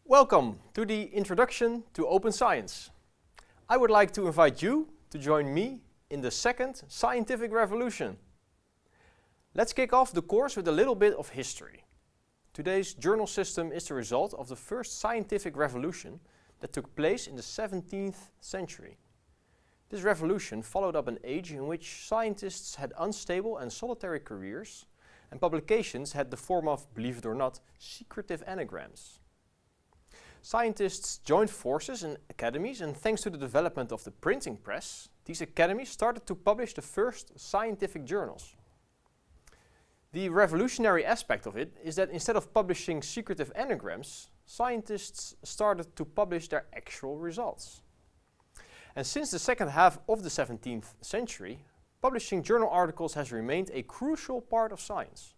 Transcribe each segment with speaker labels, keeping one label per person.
Speaker 1: Welcome to the Introduction to Open Science. I would like to invite you to join me in the second scientific revolution. Let's kick off the course with a little bit of history. Today's journal system is the result of the first scientific revolution that took place in the 17th century. This revolution followed up an age in which scientists had unstable and solitary careers, and publications had the form of, believe it or not, secretive anagrams. Scientists joined forces in academies, and thanks to the development of the printing press, these academies started to publish the first scientific journals. The revolutionary aspect of it is that instead of publishing secretive anagrams, scientists started to publish their actual results. And since the second half of the 17th century, publishing journal articles has remained a crucial part of science.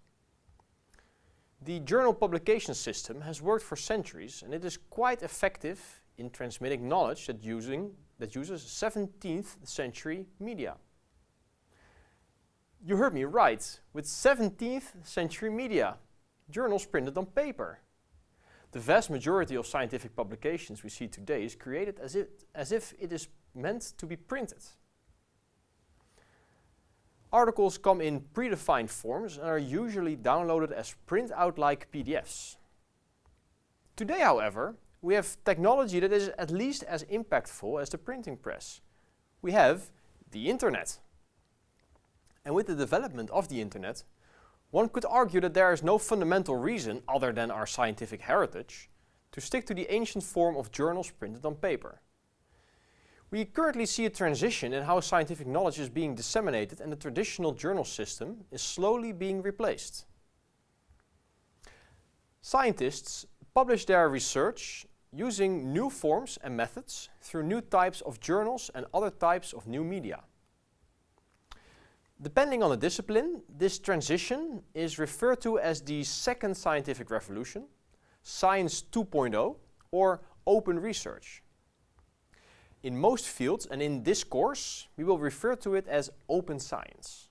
Speaker 1: The journal publication system has worked for centuries, and it is quite effective in transmitting knowledge that uses 17th century media. You heard me right, with 17th century media, journals printed on paper. The vast majority of scientific publications we see today is created as if it is meant to be printed. Articles come in predefined forms and are usually downloaded as print-out-like PDFs. Today, however, we have technology that is at least as impactful as the printing press. We have the internet. And with the development of the internet, one could argue that there is no fundamental reason, other than our scientific heritage, to stick to the ancient form of journals printed on paper. We currently see a transition in how scientific knowledge is being disseminated, and the traditional journal system is slowly being replaced. Scientists publish their research using new forms and methods through new types of journals and other types of new media. Depending on the discipline, this transition is referred to as the second scientific revolution, Science 2.0, or open research. In most fields, and in this course, we will refer to it as open science.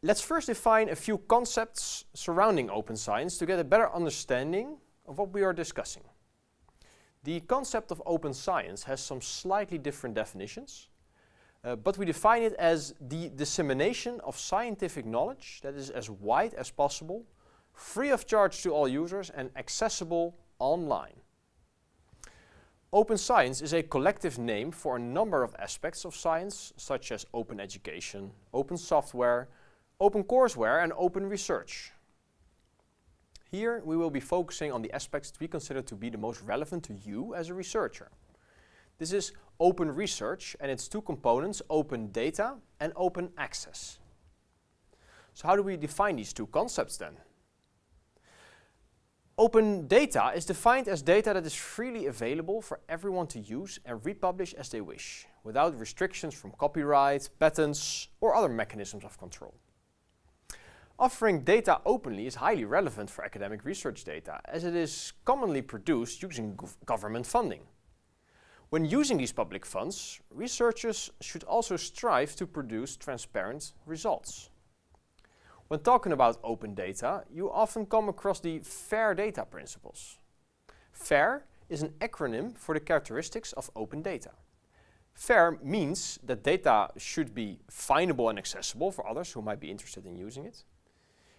Speaker 1: Let's first define a few concepts surrounding open science to get a better understanding of what we are discussing. The concept of open science has some slightly different definitions, but we define it as the dissemination of scientific knowledge that is as wide as possible, free of charge to all users, and accessible online. Open science is a collective name for a number of aspects of science, such as open education, open software, open courseware, and open research. Here we will be focusing on the aspects we consider to be the most relevant to you as a researcher. This is open research and its two components, open data and open access. So how do we define these two concepts then? Open data is defined as data that is freely available for everyone to use and republish as they wish, without restrictions from copyright, patents, or other mechanisms of control. Offering data openly is highly relevant for academic research data, as it is commonly produced using government funding. When using these public funds, researchers should also strive to produce transparent results. When talking about open data, you often come across the FAIR data principles. FAIR is an acronym for the characteristics of open data. FAIR means that data should be findable and accessible for others who might be interested in using it.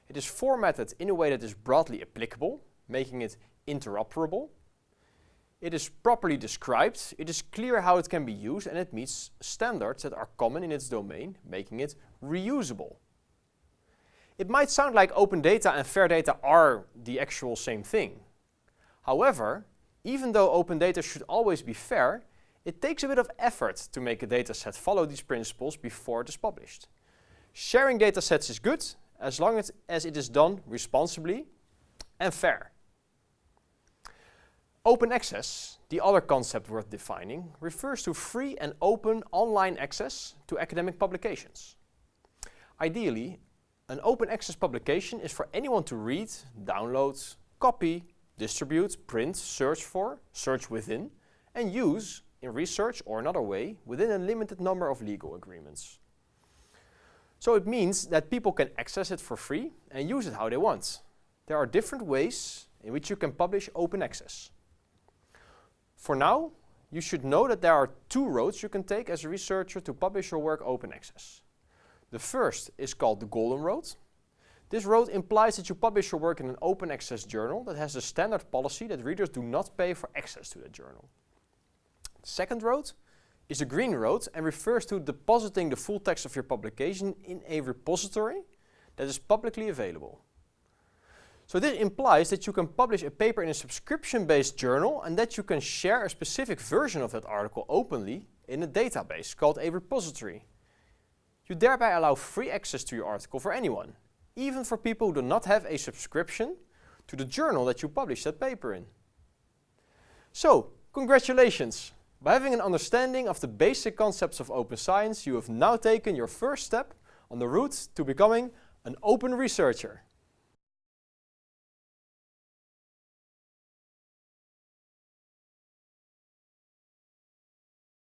Speaker 1: It is formatted in a way that is broadly applicable, making it interoperable. It is properly described, it is clear how it can be used, and it meets standards that are common in its domain, making it reusable. It might sound like open data and FAIR data are the actual same thing. However, even though open data should always be fair, it takes a bit of effort to make a dataset follow these principles before it is published. Sharing datasets is good as long as it is done responsibly and fair. Open access, the other concept worth defining, refers to free and open online access to academic publications. Ideally, an open access publication is for anyone to read, download, copy, distribute, print, search for, search within, and use in research or another way within a limited number of legal agreements. So it means that people can access it for free and use it how they want. There are different ways in which you can publish open access. For now, you should know that there are two roads you can take as a researcher to publish your work open access. The first is called the Golden Road. This road implies that you publish your work in an open access journal that has a standard policy that readers do not pay for access to that journal. The second road is the Green Road and refers to depositing the full text of your publication in a repository that is publicly available. So this implies that you can publish a paper in a subscription-based journal and that you can share a specific version of that article openly in a database called a repository. You thereby allow free access to your article for anyone, even for people who do not have a subscription to the journal that you publish that paper in. So, congratulations! By having an understanding of the basic concepts of open science, you have now taken your first step on the route to becoming an open researcher.